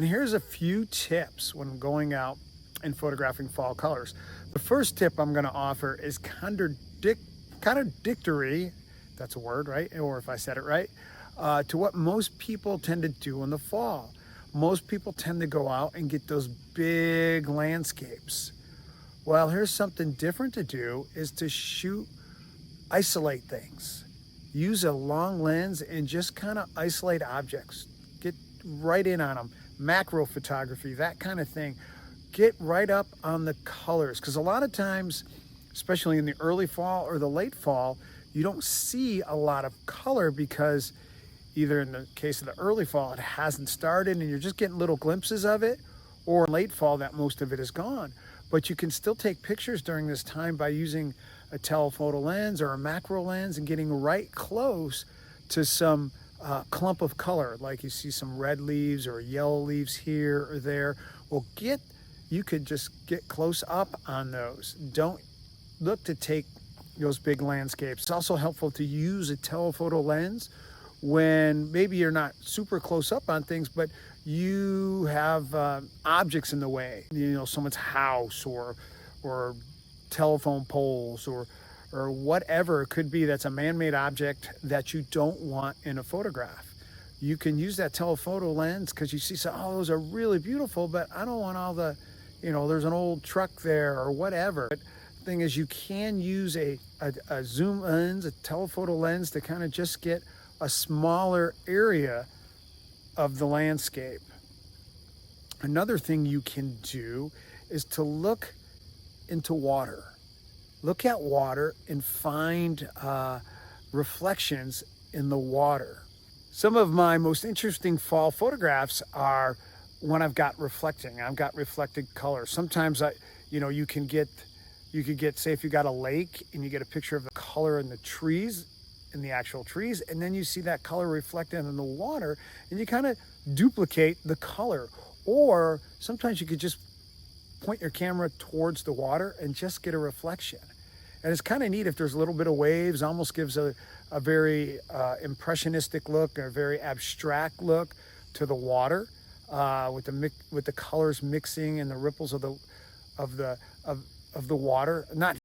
And here's a few tips when going out and photographing fall colors. The first tip I'm going to offer is contradictory, that's a word, right? Or if I said it right, to what most people tend to do in the fall. Most people tend to go out and get those big landscapes. Well, here's something different to do is to isolate things. Use a long lens and just kind of isolate objects. Get right in on them. Macro photography, that kind of thing. Get right up on the colors because a lot of times, especially in the early fall or the late fall, you don't see a lot of color because either in the case of the early fall, it hasn't started and you're just getting little glimpses of it, or late fall that most of it is gone. But you can still take pictures during this time by using a telephoto lens or a macro lens and getting right close to some clump of color, like you see some red leaves or yellow leaves here or there. Well, you could just get close up on those. Don't look to take those big landscapes. It's also helpful to use a telephoto lens when maybe you're not super close up on things, but you have objects in the way, someone's house or telephone poles or whatever it could be that's a man-made object that you don't want in a photograph. You can use that telephoto lens because you see, those are really beautiful, but I don't want all the, there's an old truck there or whatever. But the thing is, you can use a zoom lens, a telephoto lens to kind of just get a smaller area of the landscape. Another thing you can do is to look into water. Look at water and find reflections in the water. Some of my most interesting fall photographs are when I've got reflected color. Sometimes you could get, say if you got a lake and you get a picture of the color in the trees, in the actual trees, and then you see that color reflected in the water and you kind of duplicate the color. Or sometimes you could just point your camera towards the water and just get a reflection. And it's kind of neat if there's a little bit of waves, almost gives a very impressionistic look, a very abstract look to the water, with the colors mixing and the ripples of the water. Not